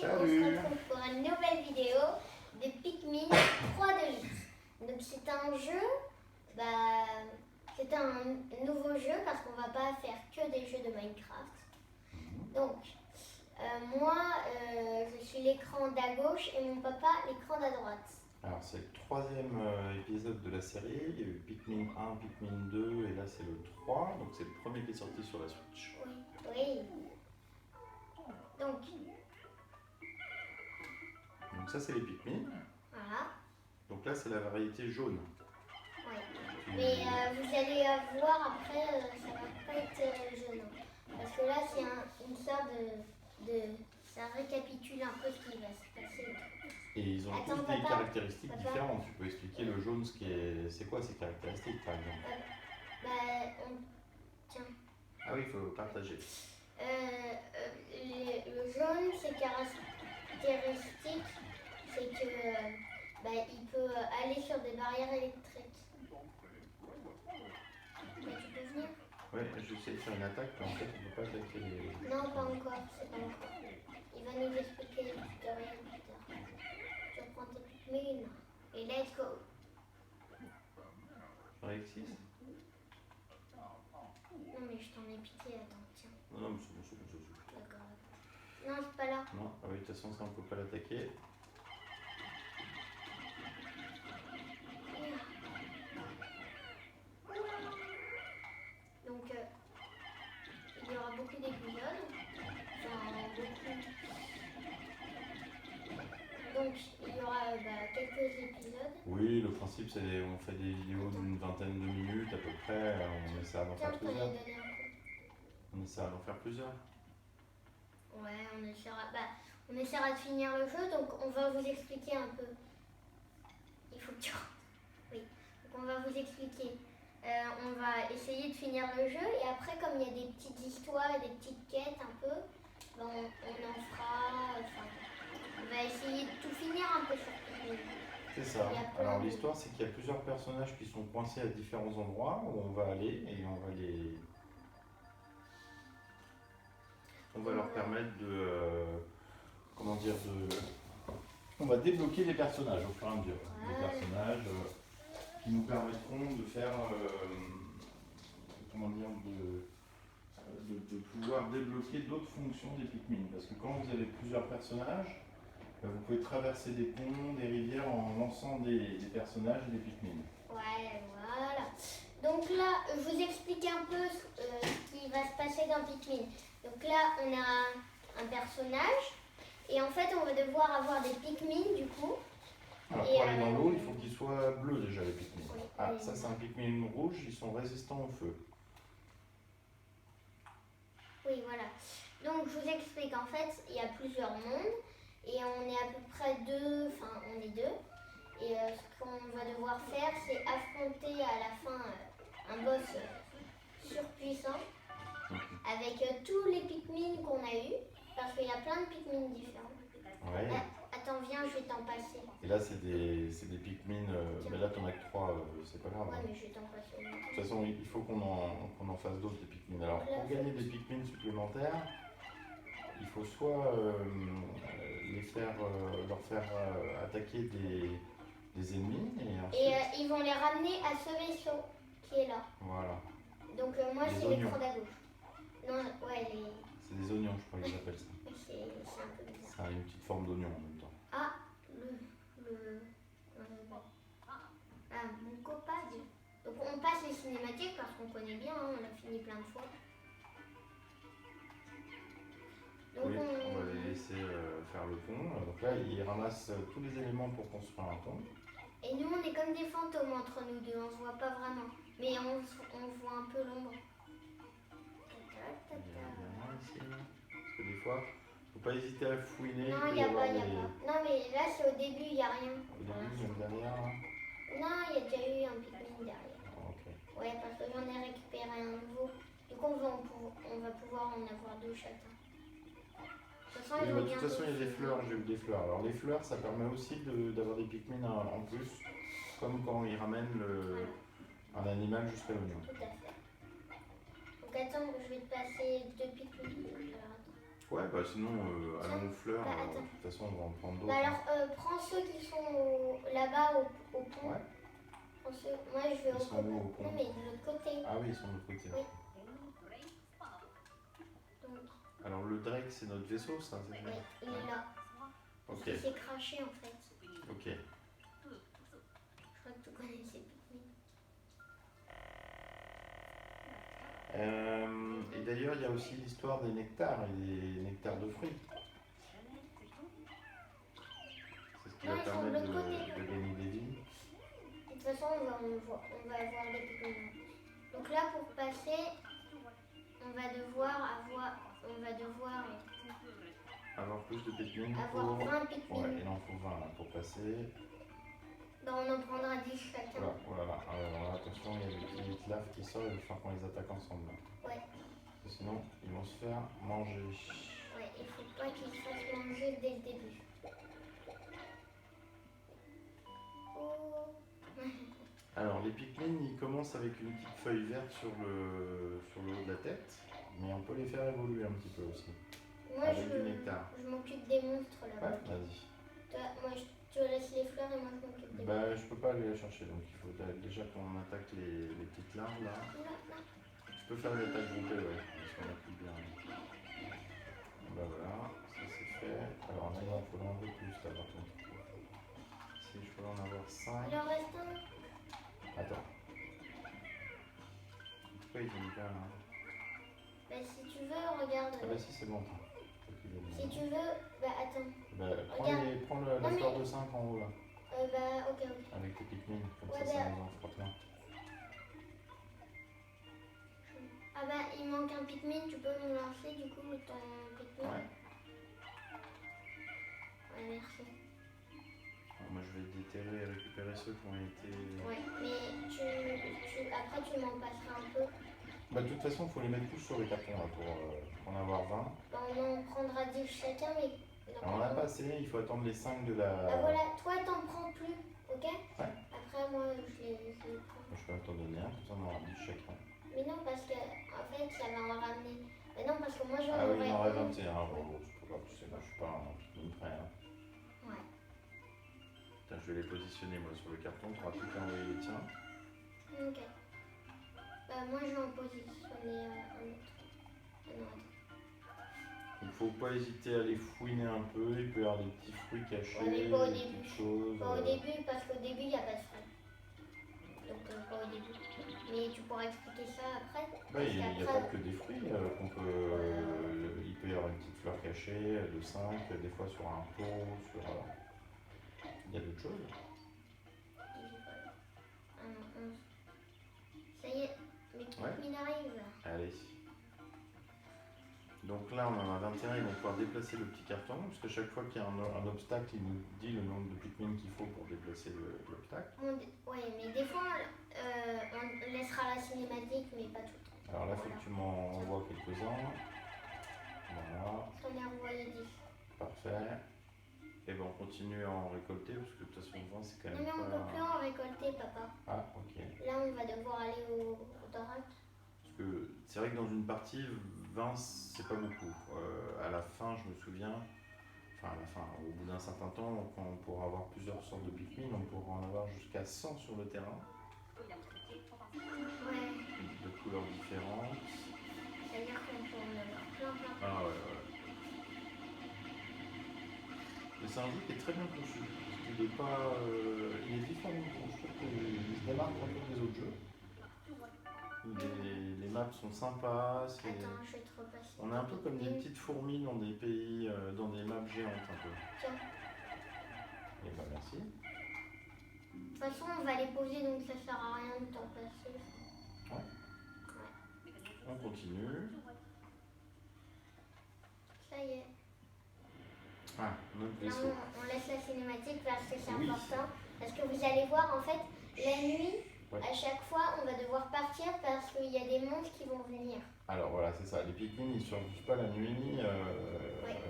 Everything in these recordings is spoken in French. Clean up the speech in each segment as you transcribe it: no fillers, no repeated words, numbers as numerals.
on se retrouve pour une nouvelle vidéo de Pikmin 3 de 8. Donc c'est un jeu, c'est un nouveau jeu parce qu'on va pas faire que des jeux de Minecraft. Donc moi je suis l'écran d'à gauche et mon papa l'écran d'à droite. Alors c'est le troisième épisode de la série, il y a eu Pikmin 1, Pikmin 2 et là c'est le 3, donc c'est le premier qui est sorti sur la Switch. Oui. Donc ça c'est les Pikmin, Voilà. donc là c'est la variété jaune. Oui. Mais vous allez voir après, ça va pas être jaune. Parce que là c'est une sorte de... Ça récapitule un peu ce qui va se passer. Et ils ont tous des caractéristiques différentes. Tu peux expliquer le jaune, c'est quoi ces caractéristiques par exemple? Tiens. Ah oui, il faut partager. Le jaune, ses caractéristiques, c'est que il peut aller sur des barrières électriques. Tu peux venir? Oui, j'essaie de faire une attaque, mais en fait on ne peut pas attaquer les... Non, pas encore, c'est pas encore. Il va nous expliquer le tutoriel plus tard. Je prends tes Pikmin et let's go. Alexis? Non mais je t'en ai piqué, attends, tiens. Non, mais c'est bon. D'accord. Non, c'est pas là. Non, ah oui, de toute façon ça on ne peut pas l'attaquer. Donc il y aura beaucoup d'épisodes. Donc il y aura quelques épisodes. Oui, le principe c'est on fait des vidéos d'une vingtaine de minutes à peu près, on essaiera d'en faire plusieurs. On essaiera d'en faire plusieurs. Ouais, on essaiera de finir le jeu, donc on va vous expliquer un peu. Il faut que tu rentres. Oui, donc on va vous expliquer. On va essayer de finir le jeu et après comme il y a des petites histoires et des petites quêtes un peu, on en fera, on va essayer de tout finir un peu sur Pikmin. C'est ça. Alors l'histoire c'est qu'il y a plusieurs personnages qui sont coincés à différents endroits où on va aller et on va leur permettre de, on va débloquer les personnages au fur et à mesure. Ouais. Des personnages qui nous permettront de faire, de pouvoir débloquer d'autres fonctions des Pikmin. Parce que quand vous avez plusieurs personnages, vous pouvez traverser des ponts, des rivières en lançant des personnages et des Pikmin. Ouais, voilà. Donc là, je vous explique un peu ce qui va se passer dans Pikmin. Donc là, on a un personnage et en fait, on va devoir avoir des Pikmin du coup. Alors pour aller dans l'eau, il faut qu'ils soient bleus déjà les Pikmin. Oui, ah, ça c'est un Pikmin rouge, ils sont résistants au feu. Oui, voilà. Donc je vous explique, en fait, il y a plusieurs mondes et on est à peu près deux, enfin on est deux. Et ce qu'on va devoir faire, c'est affronter à la fin un boss surpuissant avec tous les Pikmin qu'on a eu, parce qu'il y a plein de Pikmin différents. Ouais. Attends, viens, je vais t'en passer. Et là c'est des Pikmin, mais là t'en as que 3, c'est pas grave. Ouais, mais je vais t'en passer. De toute façon, il faut qu'on en fasse d'autres des Pikmin. Alors pour gagner des Pikmin supplémentaires, il faut soit leur faire attaquer des ennemis et ensuite... Et ils vont les ramener à ce vaisseau qui est là. Voilà. Donc moi c'est l'écran d'à gauche. Non, ouais, c'est des oignons, je crois qu'ils appellent ça. C'est un peu bizarre. Ça a une petite forme d'oignon en même temps. Ah, mon copain. Donc on passe les cinématiques parce qu'on connaît bien, hein, on a fini plein de fois. Donc oui, on va les laisser faire le pont. Donc là, ils ramassent tous les éléments pour construire un pont. Et nous, on est comme des fantômes entre nous deux, on se voit pas vraiment. Mais on voit un peu l'ombre. Il y a rien ici, là. Parce que des fois, faut pas hésiter à fouiner. Non, il n'y a pas, Non, mais là, c'est au début, il n'y a rien. Au début, il y a derrière, là. Non, il y a déjà eu un Pikmin derrière. Ok. Ouais, parce que j'en ai récupéré un nouveau. Du coup, on va pouvoir en avoir deux chacun. De toute façon, il y a des fleurs, j'ai eu des fleurs. Alors les fleurs, ça permet aussi d'avoir des Pikmin en plus, comme quand ils ramènent un animal jusqu'à l'oignon. Tout à fait. Donc attends, je vais te passer deux Pikmin. Ouais, bah sinon, allons aux fleurs. Bah, De attends. toute façon, on va en prendre d'autres. Bah alors, prends ceux qui sont là-bas au pont. Ouais. Prends ceux... Moi, je vais Ils au sont côté. où, au pont? Non, mais de l'autre côté. Ah oui, ils sont de l'autre côté. Oui. Donc, Alors, le Drake, c'est notre vaisseau, ça, c'est ça? oui, il est là. Ok, Il s'est craché en fait. ok. Je crois que tu connais ces Pikmin. Et d'ailleurs, il y a aussi l'histoire des nectars et des nectars de fruits. C'est ce qui va Non, ils sont de permettre l'autre côté. de gagner des vies. De toute façon, on va avoir des Pikmin. Donc là, pour passer, on va devoir Avoir plus de Pikmin avoir pour... 20 Pikmin. Ouais, il en faut 20 là, pour passer. Ben, on en prendra 10 chacun. Voilà, voilà. Alors là, attention, il y a des petites laves qui sortent, il va falloir qu'on les attaque ensemble. Là. Ouais. Parce que sinon, ils vont se faire manger. Ouais, il faut pas qu'ils se fassent manger dès le début. Oh. Alors, les Pikmin, ils commencent avec une petite feuille verte sur le haut de la tête, mais on peut les faire évoluer un petit peu aussi. Moi, avec du nectar. je m'occupe des monstres là-bas. Ouais, vas-y. Moi, je te laisse les fleurs et moi, je m'occupe des monstres. Bah, je peux pas aller la chercher, donc il faut déjà qu'on attaque les petites larves là. Là. Je peux faire une attaque groupée, ouais, parce qu'on a plus bien. Bah voilà, ça c'est fait. Alors là, il en faut un peu plus là par contre. Si je peux en avoir 5. Il en reste un. Attends. Pourquoi ils ont bien là? Bah, si tu veux, regarde. Ah bah si, c'est bon. Si tu veux, bah attends. Bah, Regarde. prends la Non, fleur de 5 en haut là. Bah, ok. Avec tes Pikmin, comme Ouais, ça nous en fera plein. Ah bah, il manque un Pikmin, tu peux me lancer du coup ton Pikmin. Ouais. Ouais, merci. Alors, moi je vais déterrer et récupérer ceux qui ont été... Ouais, mais après tu m'en passeras un peu. Bah de toute façon, il faut les mettre tous sur les cartons là pour en avoir 20. Bah, on en prendra 10 chacun, mais... Non, Alors on n'a pas assez, il faut attendre les 5 de la... Bah voilà, toi t'en prends plus, ok? Ouais. Après moi je les prends. Moi, je peux t'en donner un, comme ça on en aura 10 chacun. Mais non, parce que en fait ça va en ramener. Mais non, parce que moi j'en Ah oui, il en aurais reste 21. Bon, c'est pas grave, tu sais, moi je suis pas un Pikmin prêt. Hein. Ouais. Tiens, je vais les positionner moi sur le carton, tu auras plus qu'à envoyer les tiens. Ok. Bah moi je vais en positionner un autre. Ah non, attends. Il faut pas hésiter à les fouiner un peu, il peut y avoir des petits fruits cachés, Ouais, mais pas au des début. petites choses. Pas au début, parce qu'au début il n'y a pas de frais. Donc pas au début. Mais tu pourras expliquer ça après. Bah, il n'y a pas que des fruits qu'on peut... il peut y avoir une petite fleur cachée de 5, des fois sur un pot, sur... Il y a d'autres choses. Ah non, 11. Ça y est, mes Pikmin arrivent. Allez. Donc là, on en a 21, ils vont pouvoir déplacer le petit carton, parce que chaque fois qu'il y a un obstacle, il nous dit le nombre de Pikmin qu'il faut pour déplacer l'obstacle. Ouais, mais des fois, on laissera la cinématique, mais pas tout le temps. Alors là, il faut que tu m'en envoies quelques-uns. Voilà, Je t'en ai envoyé 10. parfait. Et ben on continue à en récolter, parce que de toute façon, 20, c'est quand Non, même mais on pas... peut plus en récolter, papa. Ah, ok. Là, on va devoir aller au Dorak. Parce que c'est vrai que dans une partie, 20, c'est pas beaucoup. À la fin, je me souviens, enfin à la fin, au bout d'un certain temps, quand on pourra avoir plusieurs sortes de Pikmin, on pourra en avoir jusqu'à 100 sur le terrain, Ouais, de couleurs différentes. c'est-à-dire qu'on peut en avoir plein. Ah ouais. Mais c'est un jeu qui est très bien conçu. Parce qu'il est pas... il est différent. Je trouve qu'il se démarque un peu des autres jeux. Les maps sont sympas. Attends, je vais te repasser. On est un peu comme des petites fourmis dans des pays, dans des maps géantes un peu. Tiens. Et bah merci. De toute façon, on va les poser, donc ça sert à rien de t'en passer. On continue. Ça y est. Ah, notre Là, vaisseau. on laisse la cinématique parce que c'est Oui. important. Parce que vous allez voir, en fait, la nuit, Ouais. à chaque fois, on va devoir partir parce qu'il y a des monstres qui vont venir. Alors voilà, c'est ça. Les Pikmin, ils survivent pas la nuit. Ouais.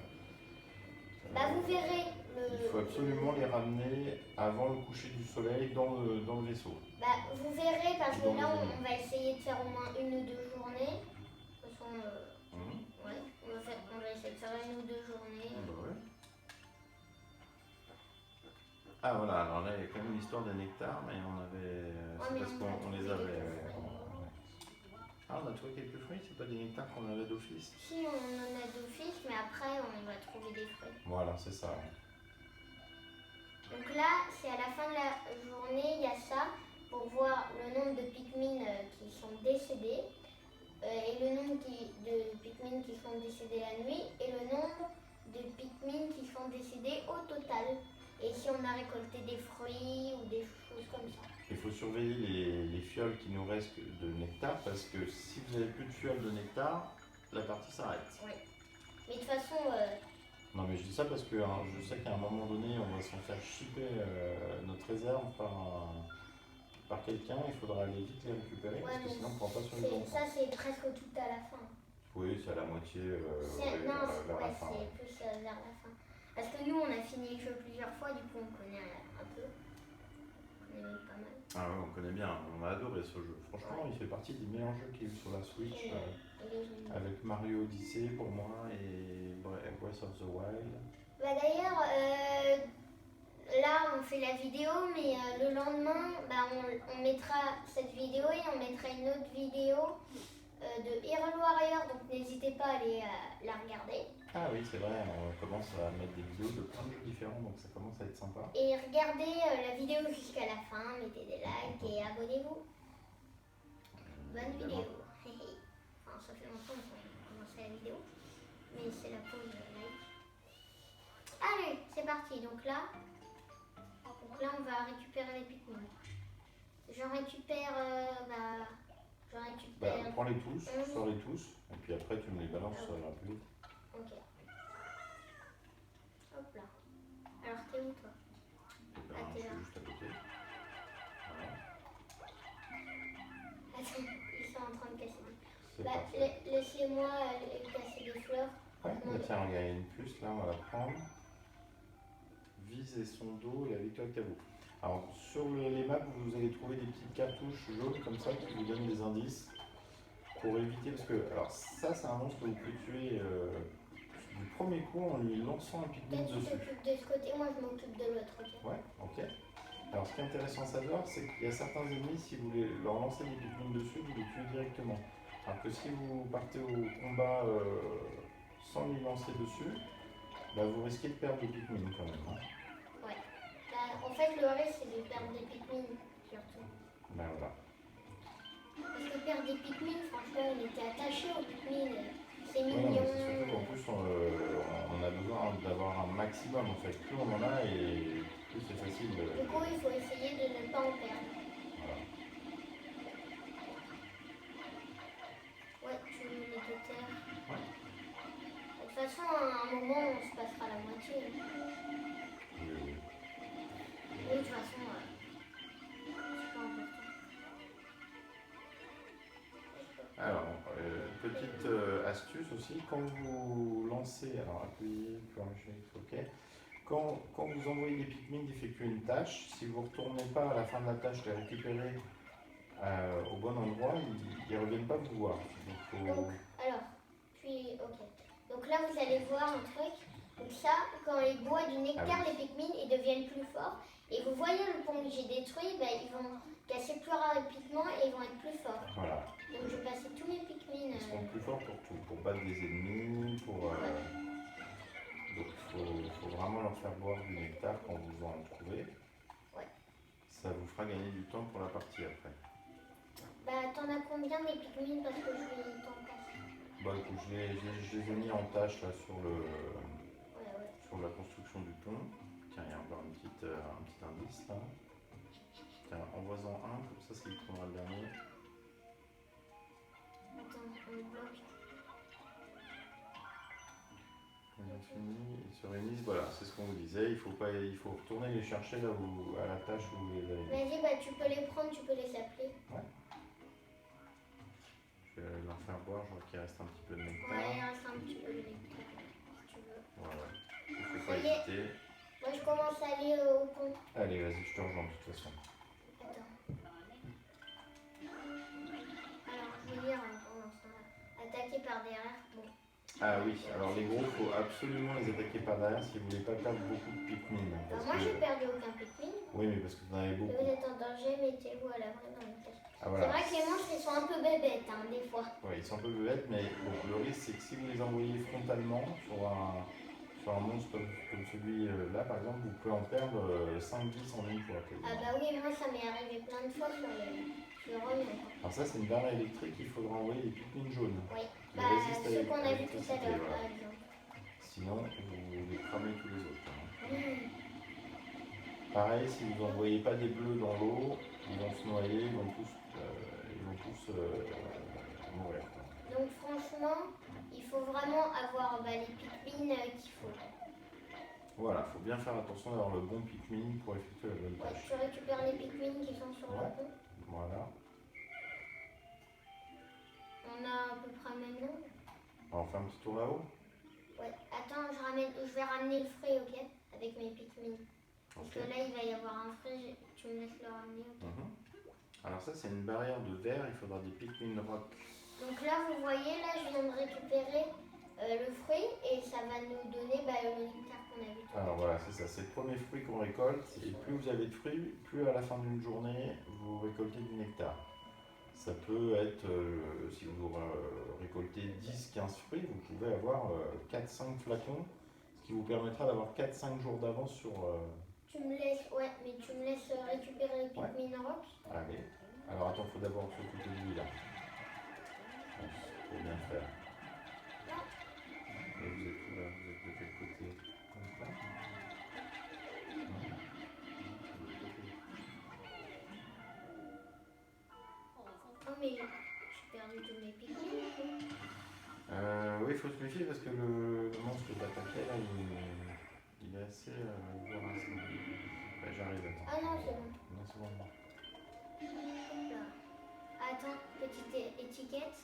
Bah, vous verrez. Il faut absolument les ramener avant le coucher du soleil dans le vaisseau. Bah, vous verrez parce que Dans là, les on va essayer de faire au moins 1 ou 2 journées. De toute façon, Mhm. ouais, on va essayer de faire Ah voilà, alors là il y a quand même l'histoire des nectars, mais on avait. Ouais, C'est mais parce on a qu'on les trouvé avait. quelques Ouais. fruits. Ah, on a trouvé quelques fruits, c'est pas des nectars qu'on avait d'office. Si, on en a d'office, mais après, on va trouver des fruits. Voilà, c'est ça. Ouais. Donc là, c'est à la fin de la journée, il y a ça pour voir le nombre de Pikmin qui sont décédés et le nombre de Pikmin qui sont décédés la nuit et le nombre de Pikmin qui sont décédés au total. Et si on a récolté des fruits ou des choses comme ça. Il faut surveiller les fioles qui nous restent de nectar parce que si vous n'avez plus de fioles de nectar, la partie s'arrête. Oui. Mais de toute façon, Non mais je dis ça parce que hein, je sais qu'à un moment donné on va s'en faire chipper notre réserve par quelqu'un, il faudra aller vite les récupérer parce que sinon on ne pourra pas survivre longtemps. ça c'est presque tout à la fin. Oui, c'est à la moitié Non, vers la fin. c'est plus vers la fin. Parce que nous on a fini le jeu plusieurs fois, du coup on connaît un peu. On connaît pas mal. Ah ouais, on connaît bien, on a adoré ce jeu. Franchement, il fait partie des meilleurs jeux qu'il y a eu sur la Switch. Avec Mario Odyssey pour moi et Breath of the Wild. Bah d'ailleurs, là on fait la vidéo, mais le lendemain, bah, on mettra cette vidéo et on mettra une autre vidéo de Hyrule Warrior, donc n'hésitez pas à aller la regarder. Ah oui, c'est vrai, on commence à mettre des vidéos de plein de jeux différents, donc ça commence à être sympa. Et regardez la vidéo jusqu'à la fin, mettez des likes et abonnez-vous. Bonne vidéo. Enfin, ça fait longtemps qu'on a commencé la vidéo, mais c'est la pause like. Allez, c'est parti. Donc là, on va récupérer les Pikmin. J'en récupère, Prends-les tous, sors-les tous, et puis après tu me les balances plus vite. Ok. Hop là. Alors t'es où toi? Je suis juste à côté. Voilà. Attends, ils sont en train de casser. C'est parfait. Laissez-moi casser des fleurs. Ouais, tiens, regarde, il y a une puce là, on va la prendre. Viser son dos et la victoire est à vous. Alors, sur les maps, vous allez trouver des petites cartouches jaunes comme ça qui vous donnent des indices pour éviter. Parce que, alors, ça, c'est un monstre que vous pouvez tuer du premier coup en lui lançant un Pikmin Peut-être dessus. tu t'occupes de ce côté, moi je m'occupe de l'autre. Okay. Ouais, ok. Alors, ce qui est intéressant à savoir, c'est qu'il y a certains ennemis, si vous voulez leur lancer des Pikmin dessus, vous les tuez directement. Alors que si vous partez au combat sans lui lancer dessus, bah, vous risquez de perdre des Pikmin quand même. Hein. Ouais. Bah, en fait, le risque, c'est de perdre des Pikmin, surtout. Ben voilà. Parce que perdre des Pikmin, franchement, on était attachés aux Pikmin. C'est Ouais, mignon. c'est surtout qu'en plus, on a besoin d'avoir un maximum. En fait, plus on en a et plus c'est facile. Du coup, il faut essayer de ne pas en perdre. Voilà. Ouais, tu mets les deux terres. Ouais. De toute façon, à un moment, on se passera la moitié. Oui. Oui, de toute façon, c'est pas important. Alors, petite astuce aussi, quand vous lancez, alors appuyez, ok. Quand vous envoyez des Pikmin d'effectuer une tâche, si vous ne retournez pas à la fin de la tâche les récupérer au bon endroit, ils ne reviennent pas vous voir. Donc, alors, puis, ok. Donc là, vous allez voir un truc. Donc ça, quand ils boivent du nectar, les Pikmin, ils deviennent plus forts. Et vous voyez le pont que j'ai détruit, bah, ils vont casser plus rapidement et ils vont être plus forts. Voilà. Donc je vais passer tous mes Pikmin. Ils seront plus forts pour tout, pour battre des ennemis, pour... Donc il faut vraiment leur faire boire du nectar quand vous en trouvez. Ouais. Ça vous fera gagner du temps pour la partie après. Bah t'en as combien des Pikmin parce que je vais t'en passer. Bah écoute, je les ai mis en tâche là sur Ouais. sur la construction du pont. Tiens, il y a encore un petit indice là. Tiens, envoie-en un, comme ça c'est lui qui prendra le dernier. Attends, on bloque. Ils ont fini, ils se réunissent, voilà, c'est ce qu'on vous disait, il faut retourner les chercher là où, à la tâche où vous les avez mis. Vas-y, bah tu peux les prendre, tu peux les appeler. Ouais. Je vais leur faire boire, je vois qu'il reste un petit peu de nectar. Ouais, il reste un petit peu de nectar, si tu veux. Ouais. Il ne faut pas Ça y est. hésiter. Moi je commence à aller au pont. Allez, vas-y, je te rejoins de toute façon. Attends. Alors, je vais lire pendant ce temps-là. Attaqué par derrière. Bon. Ah oui, alors les gros, il faut absolument les attaquer par derrière si vous voulez pas perdre beaucoup de Pikmin. Bah, moi, j'ai perdu aucun Pikmin. Oui, mais parce que vous en avez Si beaucoup. vous êtes en danger, mettez-vous à l'abri dans les caches. Ah, C'est voilà. vrai que les monstres, ils sont un peu bébêtes, hein, des fois. Oui, ils sont un peu bêtes, mais bon, le risque c'est que si vous les envoyez frontalement sur un monstre comme celui-là, par exemple, vous pouvez en perdre 5-10 en une fois. Quasiment. Ah bah oui, moi, ça m'est arrivé plein de fois sur Rome. Alors ça, c'est une barre électrique, il faudra envoyer des Pikmin jaunes. Oui, Qui bah résistent à ceux qu'on a vu tout à l'électricité, l'heure, voilà. par exemple. Sinon, vous les cramez tous les autres. Hein. Mmh. Pareil, si vous n'envoyez pas des bleus dans l'eau, ils vont se noyer, ils vont tous mourir. Quoi. Donc franchement, il faut vraiment avoir les Pikmin qu'il faut. Voilà, il faut bien faire attention d'avoir le bon Pikmin pour effectuer la bonne Ouais, tâche. tu récupères les Pikmin qui sont sur le pont. Voilà. On a à peu près maintenant. On fait un petit tour là-haut. Ouais, attends, je vais ramener le fruit, ok? Avec mes Pikmin. Parce que là, il va y avoir un fruit, tu me laisses le ramener, ok? Alors ça, c'est une barrière de verre, il faudra des Pikmin rock. Donc là, vous voyez, là, je viens de récupérer le fruit et ça va nous donner le nectar qu'on a vu tout à l'heure. Alors voilà, c'est ça, c'est le premier fruit qu'on récolte. Et plus vous avez de fruits, plus à la fin d'une journée, vous récoltez du nectar. Ça peut être, si vous récoltez 10-15 fruits, vous pouvez avoir 4-5 flacons, ce qui vous permettra d'avoir 4-5 jours d'avance sur... Tu me laisses, ouais, mais tu me laisses récupérer les Pikmin rock. Allez, alors attends, il faut d'abord s'occuper de lui là. Faut bien faire. Et vous êtes où là? Vous êtes de quel côté? Comme ça? Oh, mais j'ai perdu tous mes Pikmin. Oui, il faut se méfier parce que le monstre que t'attaquais là, il est assez vorace. J'arrive, attends. Ah non, c'est bon. Non, c'est bon. Hop là. Attends, petite étiquette.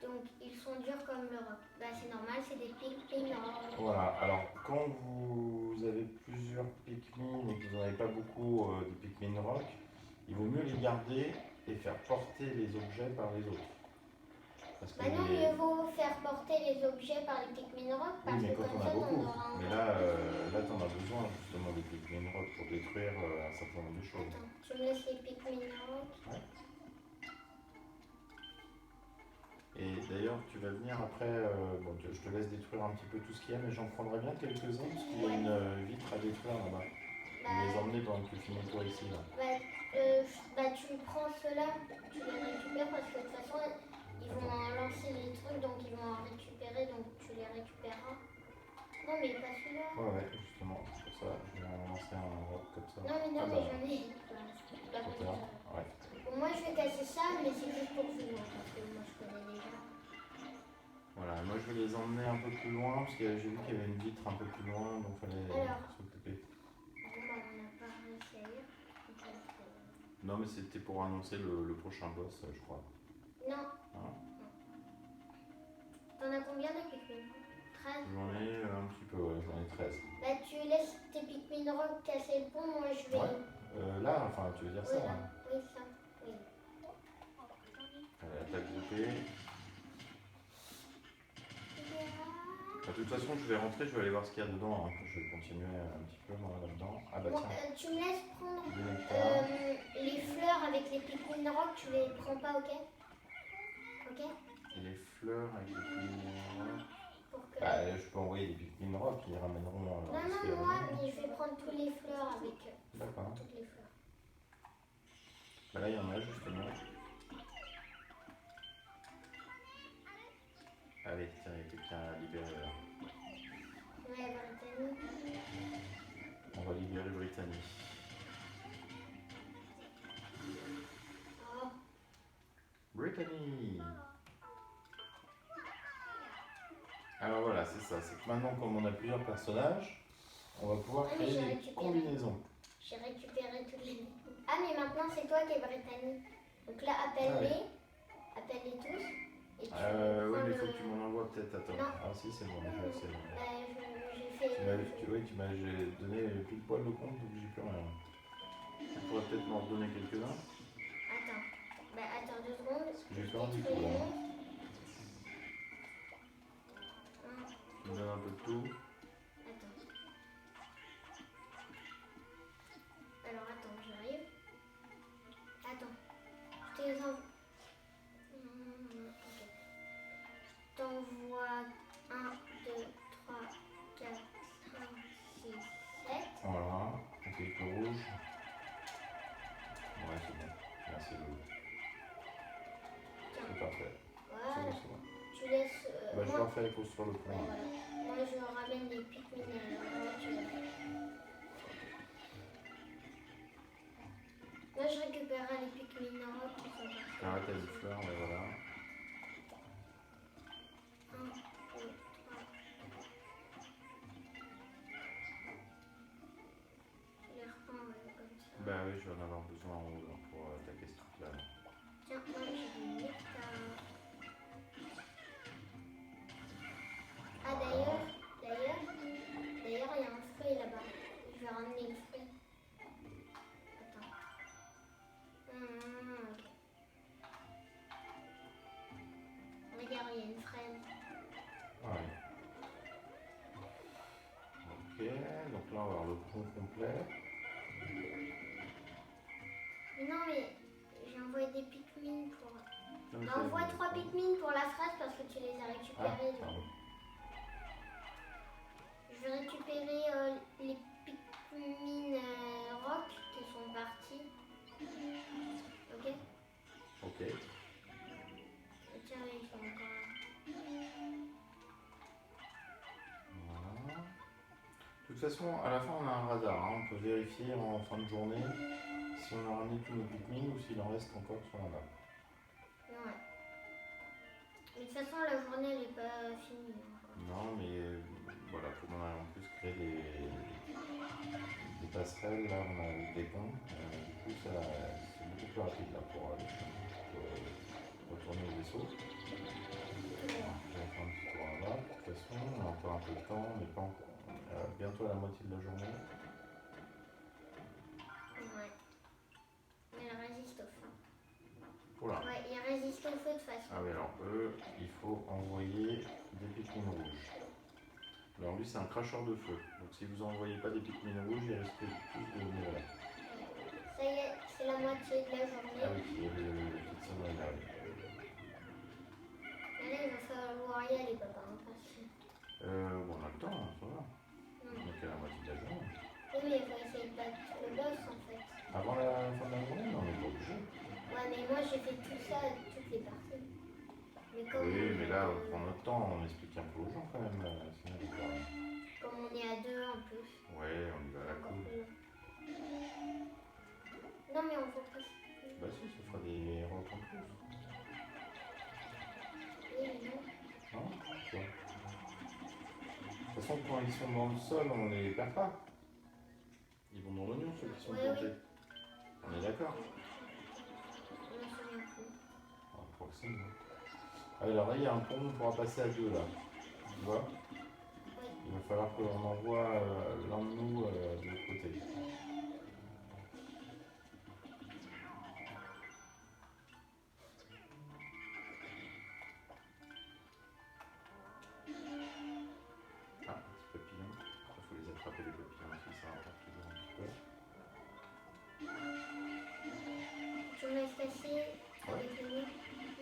Donc, ils sont durs comme le roc. Bah, c'est normal, c'est des Pikmin rock. Voilà, alors quand vous avez plusieurs Pikmin et que vous n'en avez pas beaucoup de Pikmin rock, il vaut mieux les garder et faire porter les objets par les autres. Parce que non, mieux vaut faire porter les objets par les Pikmin rock parce oui, mais que quand comme on a ça, beaucoup. on aura un... Mais là t'en as besoin justement des Pikmin rock pour détruire un certain nombre de choses. Attends, tu me laisses les Pikmin rock. Ouais. Et d'ailleurs, tu vas venir après, bon, je te laisse détruire un petit peu tout ce qu'il y a, mais j'en prendrai bien quelques-uns parce qu'il y a une vitre à détruire là-bas. Je vais les emmener pendant que tu finis toi ici. Là. Tu prends ceux-là, tu les récupères parce que de toute façon, ils vont lancer les trucs, donc ils vont en récupérer, donc tu les récupéreras. Non, mais pas celui-là. Ouais, justement, c'est pour ça, je vais en lancer un rock comme ça. Non, mais j'en ai. Ouais. Bon, moi, je vais casser ça, mais c'est juste pour vous, parce que moi, je connais déjà. Voilà, moi je vais les emmener un peu plus loin, parce que j'ai vu qu'il y avait une vitre un peu plus loin, donc il fallait s'occuper. Bon, bah, on n'a pas réussi à lire. Non, mais c'était pour annoncer le prochain boss, je crois. Non. Hein? T'en as combien de Pikmin? 13? J'en ai un petit peu, ouais, j'en ai 13. Bah, tu laisses tes Pikmin rock casser le pont, moi je vais. Ouais. Là, enfin, tu veux dire oui, ça là. hein. Oui, ça. Oui. Allez, attaque groupée. De toute façon, je vais rentrer, je vais aller voir ce qu'il y a dedans. Hein. Je vais continuer un petit peu moi là-dedans. Ah bah Bon, tiens. tu me laisses prendre Du nectar. les fleurs avec les Pikmin rock, tu les prends pas, ok? Ok? Et les fleurs avec les Pikmin rock. Pour que... Je peux envoyer des Pikmin rock, ils ramèneront. non, moi, mais je vais prendre tous les fleurs avec D'accord. toutes les fleurs. Bah là, il y en a justement. Allez, tiens, il y a quelqu'un à libérer là. Ouais, Brittany. On va libérer Brittany. Oh. Brittany! Alors voilà, c'est ça. C'est que maintenant, comme on a plusieurs personnages, on va pouvoir Ah, mais créer j'ai des récupéré. combinaisons. J'ai récupéré toutes les... Ah, mais maintenant, c'est toi qui es Brittany. Donc là, appelle-les. Appelle-les tous. Et tu Oui, prends mais il faut le... que tu m'en envoies peut-être. Attends. Non. Ah si, c'est bon. C'est bon. J'ai fait... Tu m'as donné pile poil le compte, donc j'ai plus rien. Tu pourrais peut-être m'en redonner quelques-uns. Attends. Attends 2 secondes. Parce que j'ai pas envie de tout. Tu me donnes un peu de tout. Attends. Alors attends, j'arrive. Attends. Je te les envoie. Ok. Je t'envoie 1, 2, 3, 4, 5, 6, 7. Voilà, ok, le rouge. Ouais, c'est bon. Merci Lolo. Tiens. C'est parfait. Voilà. C'est bon. Tu laisses. Bah, je moi, leur fais les pauses sur le ouais, point. voilà. Moi, je ramène les Pikmin. Moi, je récupérerai les Pikmin rock qui sont partis. Ah, t'as une fleur, mais voilà. 1, 2, 3. Je les reprends comme ça. Bah oui, je vais en avoir besoin en haut là, pour attaquer ce truc là. Tiens, moi j'ai du nectar. Ah d'ailleurs, il y a un fruit là-bas. Je vais ramener le fruit. Attends. Ok. Regarde, il y a une fraise. Ouais. Ok, donc là on va avoir le pont complet. Mais non, mais j'ai envoyé des Pikmin pour. Non, mais Bah, c'est- envoie 3 Pikmin pour la fraise parce que tu les as Ah, récupérés. pardon. Je vais récupérer les Pikmin rock qui sont partis. Ok. Ok. Et tiens, ils sont encore là. Voilà. De toute façon, à la fin on a un radar, hein. On peut vérifier en fin de journée si on a ramené tous nos Pikmin ou s'il en reste encore sur la map. Ouais. Mais de toute façon, la journée, elle n'est pas finie encore. Non, mais voilà, comme on a en plus créé des passerelles, là on a des ponts, du coup c'est beaucoup plus rapide là pour retourner au vaisseau. Je vais faire un petit tour là-bas. De toute façon, on a encore un peu de temps, mais pas encore. Bientôt la moitié de la journée. Ouais. Mais elle résiste au feu. Voilà. Ouais, il résiste au feu de toute façon. Ah oui, alors eux, il faut envoyer des Pikmin rouges. Alors lui, c'est un cracheur de feu. Donc si vous n'envoyez pas des Pikmin rouges, ils risquent tous de venir là. Ça y est, c'est la moitié de la journée. Ah oui, il y a le petit sonnerie là. Et là, il va falloir y aller, papa. Hein, parce que... Bon, on a le temps, hein, ça va. On est qu'à la moitié de la journée. Oui, mais il faut essayer de battre le boss en fait. Avant la fin de la journée, non, on n'est pas obligé. Ouais, mais moi j'ai fait tout ça, toutes les parties. Mais comme Oui, mais là, on on, prend notre temps, on explique un peu aux gens quand même. Sinon, ils vont pas- comme on est à deux en plus. Ouais, on y va à la Encore cool. plus long. Non, mais on faut pas. Bah si, ça fera des rocs en plus. Oui, mais non. Non? Pourquoi? De toute façon, quand ils sont dans le sol, on les perd pas. Ils vont dans l'oignon, ceux qui sont Ouais, plantés. On est d'accord? Je me souviens plus. On approxime. Alors là, il y a un pont, on pourra passer à deux là. Tu vois? Oui. Il va falloir qu'on envoie l'un de nous de l'autre côté. Ah, petit papillon. Il faut les attraper les papillons aussi, ça rapporte toujours un petit peu. Tu me laisses passer avec les nez.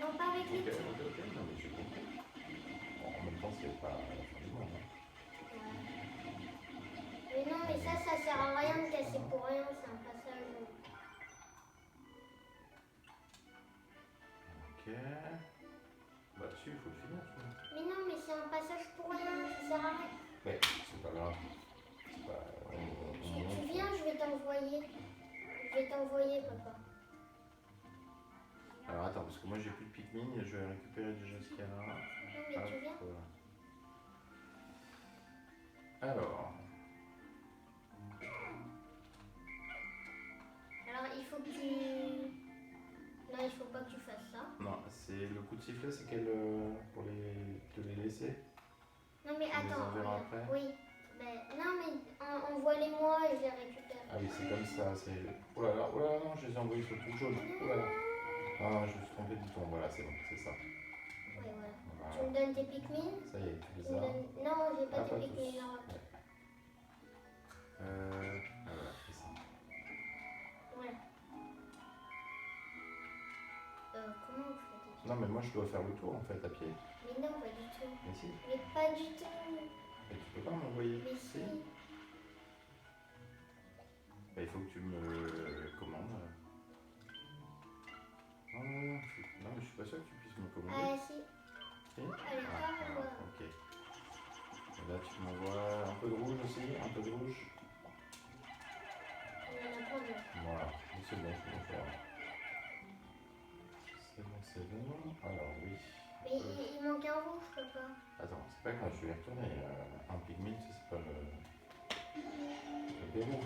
Non, pas avec les Ok, petits. ok, non mais j'ai compris. Bon, en même temps, c'est pas la fin du monde. Hein. Mais non, mais ça sert à rien de casser pour rien, c'est un passage. Ok. Bah si, il faut le finir celui-là. Mais non, mais c'est un passage pour rien, ça sert à rien. Mais c'est pas grave. C'est pas... Tu viens, je vais t'envoyer. Je vais t'envoyer, papa. Alors attends, parce que moi j'ai plus de Pikmin, et je vais récupérer déjà ce qu'il y a là. Non, mais tu viens. Voilà. Alors, Alors, il faut que tu... Non, il faut pas que tu fasses ça. non, c'est le coup de sifflet, c'est quel pour te les laisser? Non, mais On les attends. enverra regarde. après. Oui. Ben, non, mais envoie-les-moi et je les récupère. Ah oui, c'est comme ça, c'est... Oh là là, non, je les ai envoyés sur le truc jaune. Oh là là. Ah, je me suis trompé du ton, voilà, c'est bon, c'est ça. Ouais, voilà. Tu me donnes tes Pikmin? Ça y est, tu Tu les me as. donnes... Non, j'ai pas Ah, tes pas Pikmin tous. là. Ouais. Ah voilà, c'est ça. Ouais. Comment on fait déjà? Non, mais moi je dois faire le tour en fait à pied. Mais non, pas du tout. Mais si. Mais pas du tout. Et tu peux pas m'envoyer. Mais si. Bah, il faut que tu me commandes. Non, non, non, non, mais je suis pas sûr que tu puisses me commander. Ah si. Si. Allez, Ah, pas voilà, ok. Et là, tu m'envoies un peu de rouge aussi, un peu de rouge. Il y en a pas de... Voilà, c'est bon, je peux le faire. C'est bon, c'est bon. Alors, oui. Mais il manque un rouge, papa. Attends, c'est pas grave, je vais y retourner. Un pigment, c'est pas le Pérou.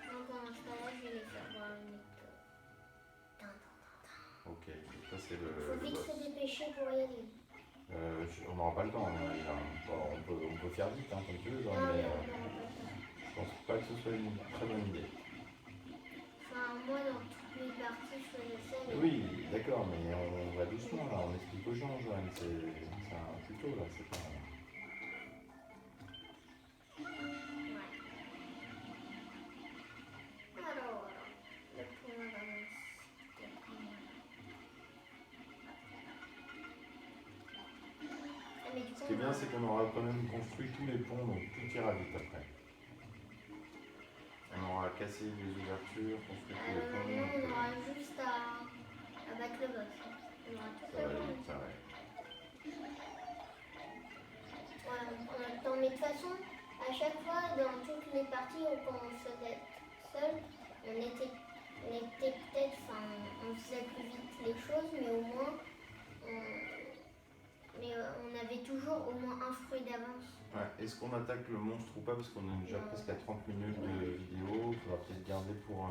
Donc dans ce cas-là, je vais les faire voir une méthode. Ok, donc ça c'est le Faut vite boss. se dépêcher pour y aller. On n'aura pas le temps, hein, bon, on peut faire vite, hein, comme tu veux, Non, mais mais on n'aura pas le temps. je pense pas que ce soit une très bonne idée. Enfin, moi, dans toutes mes parties, je faisais ça. Mais... Oui, d'accord, mais on va doucement là, on explique aux gens, Joanne, c'est un tuto là, c'est pas... Ouais. Alors, le point d'avance. Ah, mais du coup, Ce qui est bien, c'est qu'on aura quand même construit tous les ponts, donc tout ira vite après. On aura cassé les ouvertures, construit tous les ponts. maintenant, on aura juste à battre le boss. On aura tout Ça fait. va aller vite, ça va. Non, mais de toute façon, à chaque fois, dans toutes les parties où on faisait seul, on était peut-être, enfin, on faisait plus vite les choses, mais au moins, on avait toujours au moins un fruit d'avance. Ouais. Est-ce qu'on attaque le monstre ou pas? Parce qu'on est déjà presque à 30 minutes de vidéo. Il faudra peut-être garder pour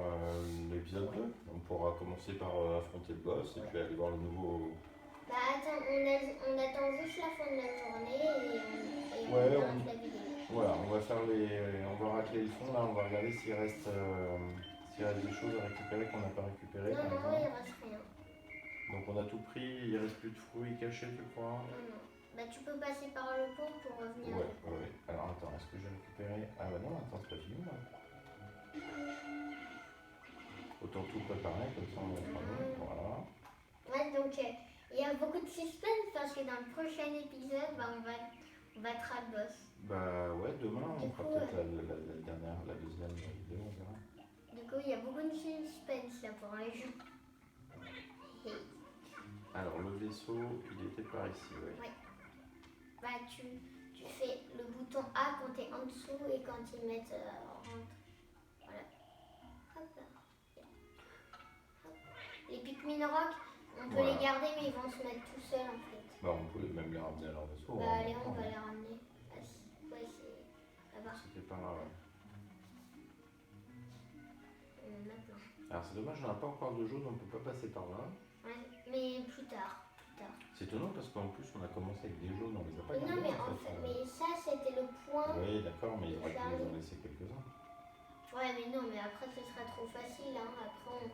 l'épisode 2. On pourra commencer par affronter le boss et puis aller voir le nouveau. Bah attends, on attend juste la fin de la journée et on Ouais, arrête la vidéo. Voilà, on va faire on va racler le fond là, on va regarder s'il reste des choses à récupérer qu'on n'a pas récupérées. Non, par non, exemple. il reste rien. Donc on a tout pris, il reste plus de fruits cachés, tu crois? Non, non. Bah tu peux passer par le pont pour revenir. Ouais, ouais. Alors attends, est-ce que j'ai récupéré? Ah bah non, attends, c'est pas fini là. Autant tout préparer, comme ça on va prendre. Voilà. Ouais, donc il y a beaucoup de suspense parce que dans le prochain épisode, bah, on battra le boss. Bah ouais, demain on Du fera coup, peut-être la deuxième vidéo, on verra. Du coup, il y a beaucoup de suspense là pour les jeux. Alors le vaisseau, il était par ici, ouais. Ouais. Bah tu fais le bouton A quand tu es en dessous et quand ils mettent rentre. Voilà. Hop là. Hop. Les Pikmin Rock, on peut Voilà. les garder mais ils vont se mettre tout seuls en fait. Bah on peut même les ramener à leur vaisseau. Bah hein, allez, on va ouais. les ramener. Ah, si. Ouais, c'est là-bas. C'était par là, ouais. On en a plein. Alors c'est dommage, on n'a pas encore de jaune, on ne peut pas passer par là. Ouais, mais plus tard. C'est étonnant parce qu'en plus on a commencé avec des jaunes, on les a pas Non, gardés mais en fait, mais ça c'était le point. Oui, d'accord, mais il aurait pu nous en laisser quelques-uns. Ouais, mais non, mais après ce serait trop facile. Hein. Après,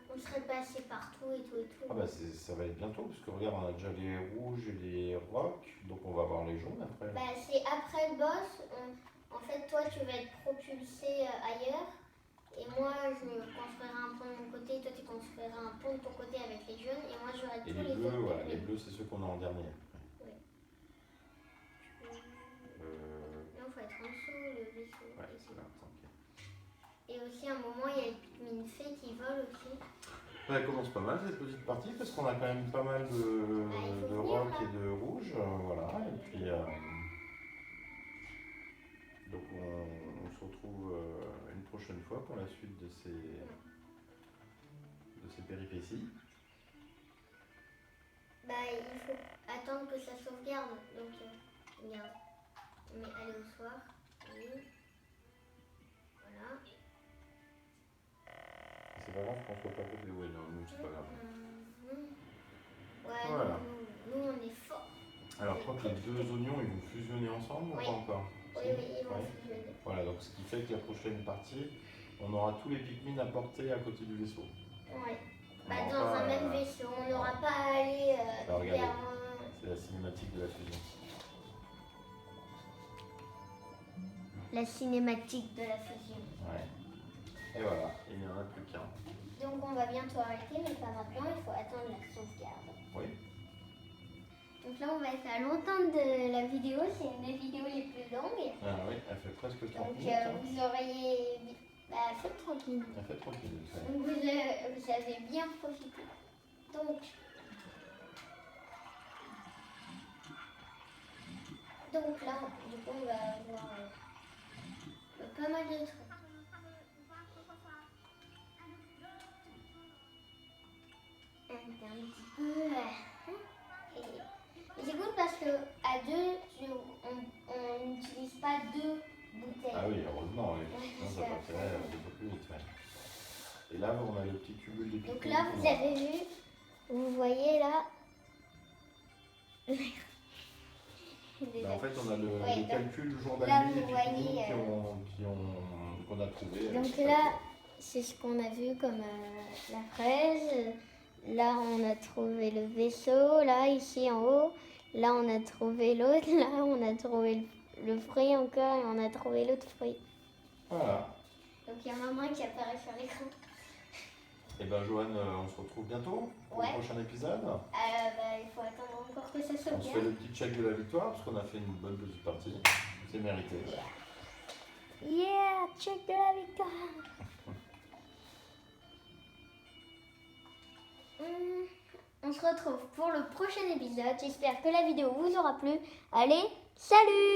on serait passé partout et tout et tout. Ah bah ça va être bientôt, parce que regarde, on a déjà les rouges et les rocs, donc on va avoir les jaunes après. Bah, c'est après le boss. En fait, toi, tu vas être propulsé ailleurs. Et moi, je construirai un pont de mon côté. Toi, tu construiras un pont de ton côté avec les jaunes. Et moi, j'aurai tous Et les les bleus, autres. voilà, les bleus c'est ceux qu'on a en dernier. Oui. Non, faut être en dessous, le vaisseau. Ouais, Et c'est là, t'inquiète. Et aussi, à un moment, il y a les Pikmin fées qui volent aussi. Ça commence pas mal cette petite partie, parce qu'on a quand même pas mal de rocs et de rouges, voilà, et puis... donc on se retrouve une prochaine fois pour la suite de ces péripéties. Bah, il faut attendre que ça sauvegarde. Donc, regarde. On met aller au soir. Oui. Voilà. C'est pas grave qu'on soit pas côté. Oui, non, nous c'est pas grave. Ouais, Voilà. nous on est forts. Alors je crois que les deux oignons ils vont fusionner ensemble ou Oui. pas encore? Oui, Si? oui, ils vont Ouais. fusionner. Voilà, donc ce qui fait que la prochaine partie, on aura tous les Pikmin à porter à côté du vaisseau. Ouais. Bah, n'aura dans pas, un même vaisseau, on n'aura pas à aller Bah, regardez. vers C'est la cinématique de la fusion. la cinématique de la fusion. Ouais. Et voilà, il n'y en a plus qu'un. Donc on va bientôt arrêter, mais pas maintenant, il faut attendre la sauvegarde. Oui. Donc là, on va être à longtemps de la vidéo, c'est une des vidéos les plus longues. Ah oui, elle fait presque 30 Donc minutes. Hein. vous auriez... Bah, faites tranquille. Elle fait 30 minutes. Ouais. Donc vous avez bien profité. Donc là, du coup, on va avoir pas mal de trucs. Un petit peu... Et c'est cool parce que à deux, on n'utilise pas deux bouteilles. Ah oui, heureusement, oui. Ouais, Sinon, ça c'est partirait après. beaucoup plus vite. Ouais. Et là, on a le petit cubule de Donc piquant. là, vous avez vu, vous voyez là. Bah, en fait, on a Ouais, les donc, calculs jour là, d'année vous des voyez, qu'on a trouvé. donc là, c'est ce qu'on a vu comme la fraise. Là, on a trouvé le vaisseau. Là, ici en haut. Là, on a trouvé l'autre. Là, on a trouvé le fruit encore. Et on a trouvé l'autre fruit. Voilà. Donc, il y a maman qui apparaît sur l'écran. Et ben, Joanne, on se retrouve bientôt pour Ouais. le prochain épisode. Bah, il faut attendre encore que ça On soit se bien. fait le petit check de la victoire parce qu'on a fait une bonne petite partie. C'est mérité. Yeah, check de la victoire. On se retrouve pour le prochain épisode. J'espère que la vidéo vous aura plu. Allez, salut!